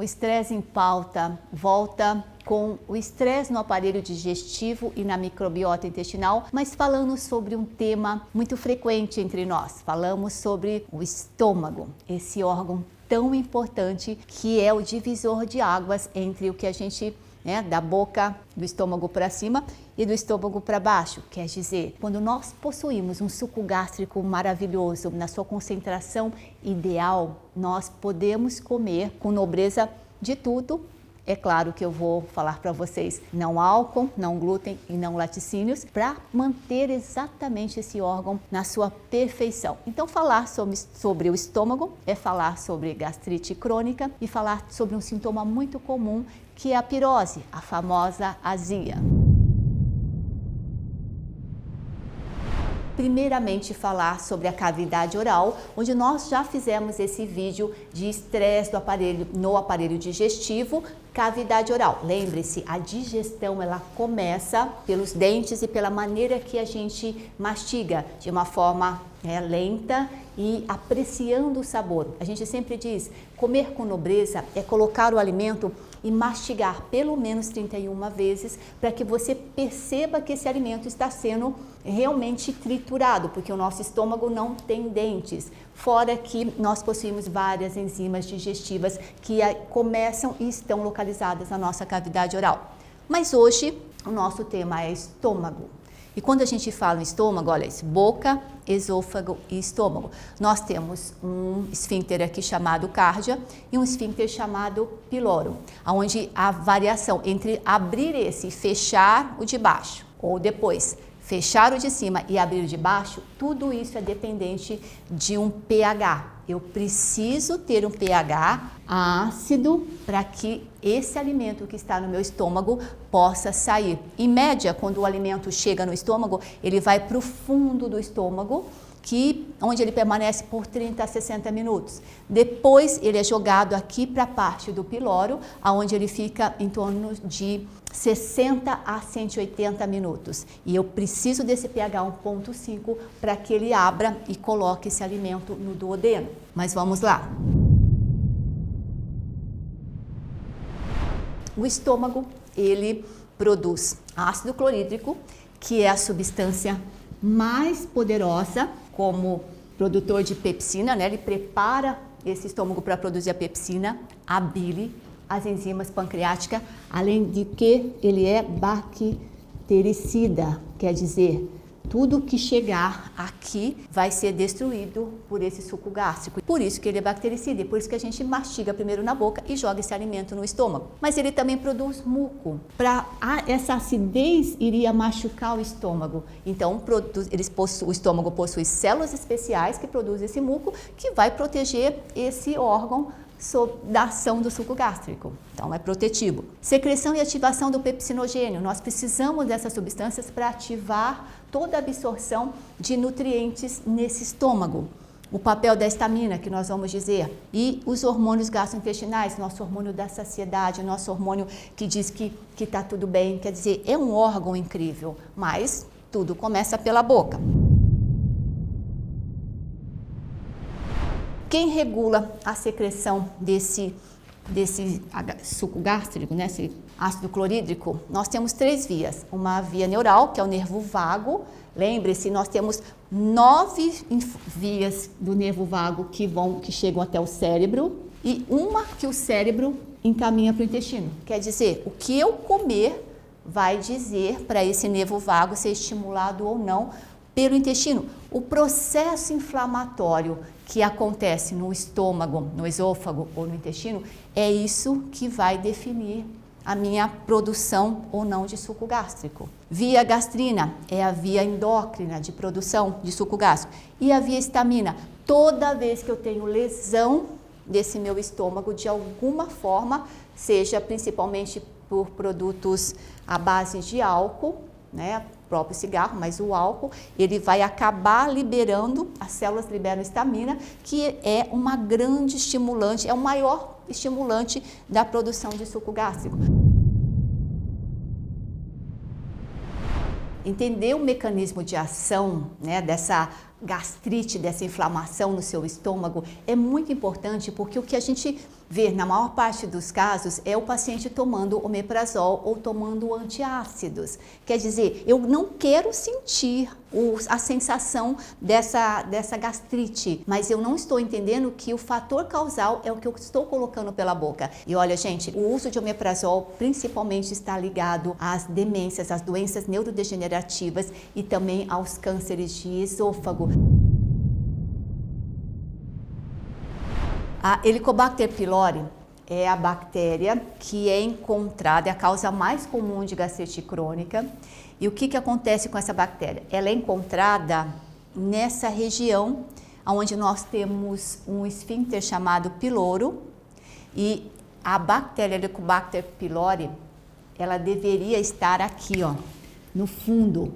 O estresse em pauta volta com o estresse no aparelho digestivo e na microbiota intestinal, mas falando sobre um tema muito frequente entre nós. Falamos sobre o estômago, esse órgão tão importante que é o divisor de águas entre o que a gente da boca, do estômago para cima e do estômago para baixo. Quer dizer, quando nós possuímos um suco gástrico maravilhoso, na sua concentração ideal, nós podemos comer com nobreza de tudo. É claro que eu vou falar para vocês não álcool, não glúten e não laticínios, para manter exatamente esse órgão na sua perfeição. Então, falar sobre o estômago é falar sobre gastrite crônica e falar sobre um sintoma muito comum, que é a pirose, a famosa azia. Primeiramente, falar sobre a cavidade oral, onde nós já fizemos esse vídeo de estresse no aparelho digestivo, cavidade oral. Lembre-se, a digestão ela começa pelos dentes e pela maneira que a gente mastiga, de uma forma lenta e apreciando o sabor. A gente sempre diz, comer com nobreza é colocar o alimento e mastigar pelo menos 31 vezes para que você perceba que esse alimento está sendo realmente triturado, porque o nosso estômago não tem dentes. Fora que nós possuímos várias enzimas digestivas que começam e estão localizadas na nossa cavidade oral. Mas hoje o nosso tema é estômago. E quando a gente fala em estômago, olha isso, boca, esôfago e estômago. Nós temos um esfíncter aqui chamado cárdia e um esfíncter chamado piloro, onde a variação entre abrir esse e fechar o de baixo, ou depois fechar o de cima e abrir o de baixo, tudo isso é dependente de um pH. Eu preciso ter um pH ácido para que esse alimento que está no meu estômago possa sair. Em média, quando o alimento chega no estômago, ele vai para o fundo do estômago, onde ele permanece por 30 a 60 minutos. Depois ele é jogado aqui para a parte do piloro, onde ele fica em torno de 60 a 180 minutos. E eu preciso desse pH 1.5 para que ele abra e coloque esse alimento no duodeno. Mas vamos lá. O estômago, ele produz ácido clorídrico, que é a substância mais poderosa como produtor de pepsina, Ele prepara esse estômago para produzir a pepsina, a bile, as enzimas pancreáticas, além de que ele é bactericida, quer dizer, tudo que chegar aqui vai ser destruído por esse suco gástrico. Por isso que ele é bactericida e por isso que a gente mastiga primeiro na boca e joga esse alimento no estômago. Mas ele também produz muco. Essa acidez iria machucar o estômago. Então, o estômago possui células especiais que produzem esse muco, que vai proteger esse órgão da ação do suco gástrico. Então, é protetivo. Secreção e ativação do pepsinogênio. Nós precisamos dessas substâncias para ativar toda a absorção de nutrientes nesse estômago. O papel da histamina, que nós vamos dizer, e os hormônios gastrointestinais, nosso hormônio da saciedade, nosso hormônio que diz que está tudo bem. Quer dizer, é um órgão incrível, mas tudo começa pela boca. Quem regula a secreção desse suco gástrico, esse ácido clorídrico? Nós temos 3 vias. Uma via neural, que é o nervo vago. Lembre-se, nós temos 9 vias do nervo vago que chegam até o cérebro e uma que o cérebro encaminha para o intestino. Quer dizer, o que eu comer vai dizer para esse nervo vago ser estimulado ou não pelo intestino. O processo inflamatório que acontece no estômago, no esôfago ou no intestino, é isso que vai definir a minha produção ou não de suco gástrico. Via gastrina é a via endócrina de produção de suco gástrico. E a via histamina, toda vez que eu tenho lesão desse meu estômago de alguma forma, seja principalmente por produtos à base de álcool, próprio cigarro, mas o álcool, ele vai acabar liberando, as células liberam histamina, que é uma grande estimulante, é o maior estimulante da produção de suco gástrico. Entender o mecanismo de ação, dessa gastrite, dessa inflamação no seu estômago é muito importante, porque o que a gente ver, na maior parte dos casos, é o paciente tomando omeprazol ou tomando antiácidos. Quer dizer, eu não quero sentir a sensação dessa gastrite, mas eu não estou entendendo que o fator causal é o que eu estou colocando pela boca. E olha, gente, o uso de omeprazol principalmente está ligado às demências, às doenças neurodegenerativas e também aos cânceres de esôfago. A Helicobacter pylori é a bactéria que é encontrada, é a causa mais comum de gastrite crônica. E o que acontece com essa bactéria? Ela é encontrada nessa região onde nós temos um esfíncter chamado piloro, e a bactéria Helicobacter pylori, ela deveria estar aqui, ó, no fundo.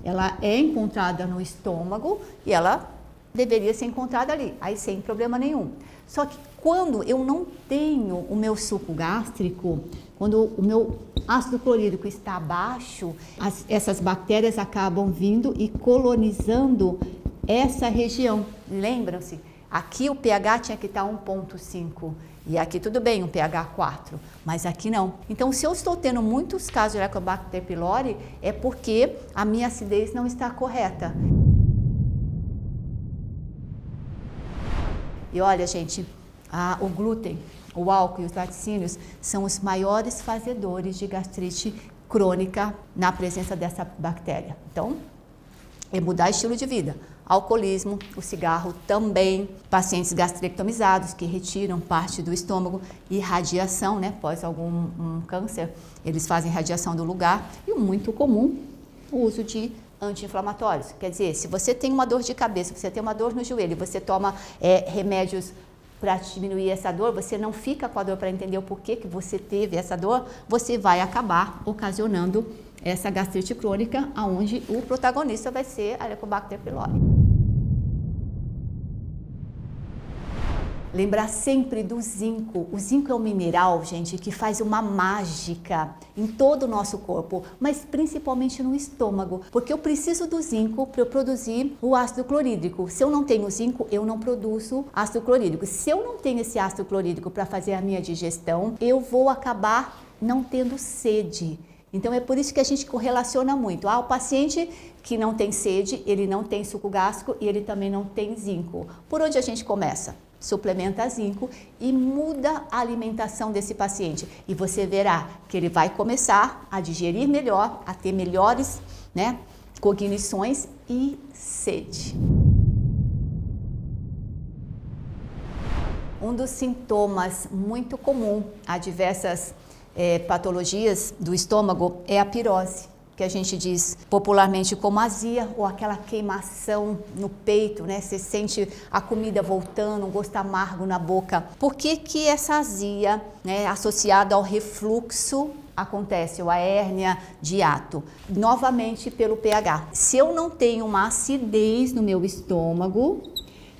Ela é encontrada no estômago e ela deveria ser encontrada ali, aí sem problema nenhum. Só que quando eu não tenho o meu suco gástrico, quando o meu ácido clorídrico está baixo, essas bactérias acabam vindo e colonizando essa região. Lembram-se? Aqui o pH tinha que estar 1,5 e aqui tudo bem, um pH 4, mas aqui não. Então, se eu estou tendo muitos casos de Helicobacter pylori, é porque a minha acidez não está correta. E olha, gente, o glúten, o álcool e os laticínios são os maiores fazedores de gastrite crônica na presença dessa bactéria. Então, é mudar estilo de vida. Alcoolismo, o cigarro também, pacientes gastrectomizados que retiram parte do estômago e radiação, né? Após algum câncer, eles fazem radiação do lugar. E o muito comum, o uso de anti-inflamatórios. Quer dizer, se você tem uma dor de cabeça, você tem uma dor no joelho, você toma remédios para diminuir essa dor, você não fica com a dor para entender o porquê que você teve essa dor, você vai acabar ocasionando essa gastrite crônica, onde o protagonista vai ser a Helicobacter pylori. Lembrar sempre do zinco. O zinco é um mineral, gente, que faz uma mágica em todo o nosso corpo, mas principalmente no estômago, porque eu preciso do zinco para eu produzir o ácido clorídrico. Se eu não tenho zinco, eu não produzo ácido clorídrico. Se eu não tenho esse ácido clorídrico para fazer a minha digestão, eu vou acabar não tendo sede. Então é por isso que a gente correlaciona muito. O paciente que não tem sede, ele não tem suco gástrico e ele também não tem zinco. Por onde a gente começa? Suplementa zinco e muda a alimentação desse paciente. E você verá que ele vai começar a digerir melhor, a ter melhores, né, cognições e sede. Um dos sintomas muito comum a diversas patologias do estômago é a pirose, que a gente diz popularmente como azia ou aquela queimação no peito, né? Você sente a comida voltando, um gosto amargo na boca. Por que que essa azia, né, associada ao refluxo acontece, ou a hérnia de hiato? Novamente pelo pH. Se eu não tenho uma acidez no meu estômago,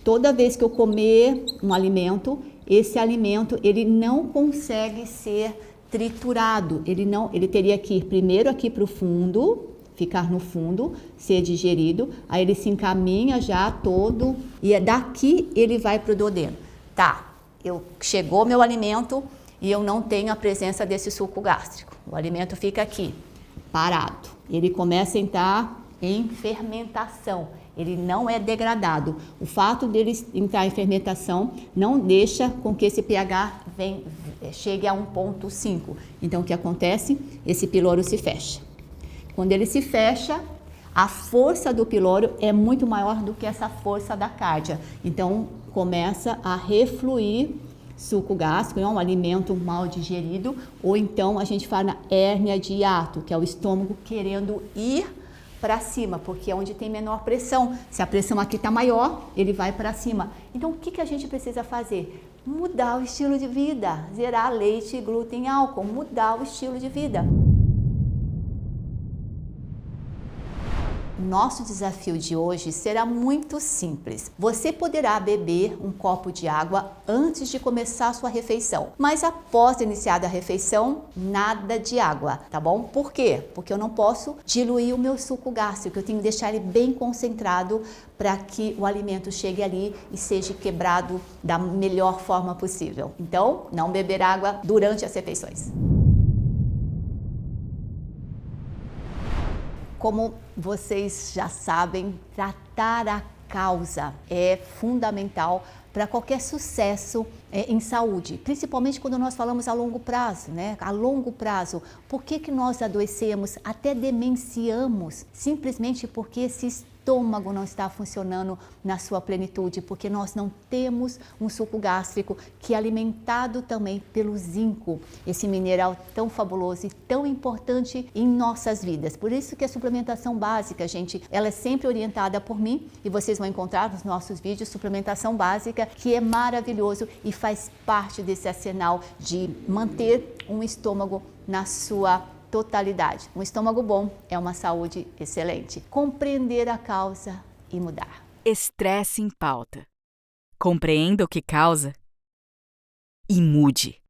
toda vez que eu comer um alimento, esse alimento ele não consegue ser triturado, ele teria que ir primeiro aqui para o fundo, ficar no fundo, ser digerido, aí ele se encaminha já todo e daqui ele vai para o duodeno. Tá, chegou meu alimento e eu não tenho a presença desse suco gástrico, o alimento fica aqui, parado, ele começa a entrar em fermentação, ele não é degradado. O fato dele entrar em fermentação não deixa com que esse pH chegue a 1,5. Então, o que acontece? Esse piloro se fecha. Quando ele se fecha, a força do piloro é muito maior do que essa força da cárdia. Então, começa a refluir suco gástrico, é um alimento mal digerido, ou então a gente fala hérnia de hiato, que é o estômago querendo ir para cima, porque é onde tem menor pressão. Se a pressão aqui está maior, ele vai para cima. Então, o que a gente precisa fazer? Mudar o estilo de vida, zerar leite, glúten, álcool, mudar o estilo de vida. Nosso desafio de hoje será muito simples. Você poderá beber um copo de água antes de começar a sua refeição, mas após iniciada a refeição, nada de água, tá bom? Por quê? Porque eu não posso diluir o meu suco gástrico, eu tenho que deixar ele bem concentrado para que o alimento chegue ali e seja quebrado da melhor forma possível. Então, não beber água durante as refeições. Como vocês já sabem, tratar a causa é fundamental para qualquer sucesso em saúde, principalmente quando nós falamos a longo prazo, né? A longo prazo, por que nós adoecemos, até demenciamos, simplesmente porque esse estômago não está funcionando na sua plenitude, porque nós não temos um suco gástrico que é alimentado também pelo zinco, esse mineral tão fabuloso e tão importante em nossas vidas. Por isso que a suplementação básica, gente, ela é sempre orientada por mim e vocês vão encontrar nos nossos vídeos suplementação básica, que é maravilhoso e faz parte desse arsenal de manter um estômago na sua totalidade. Um estômago bom é uma saúde excelente. Compreender a causa e mudar. Estresse em pauta. Compreenda o que causa e mude.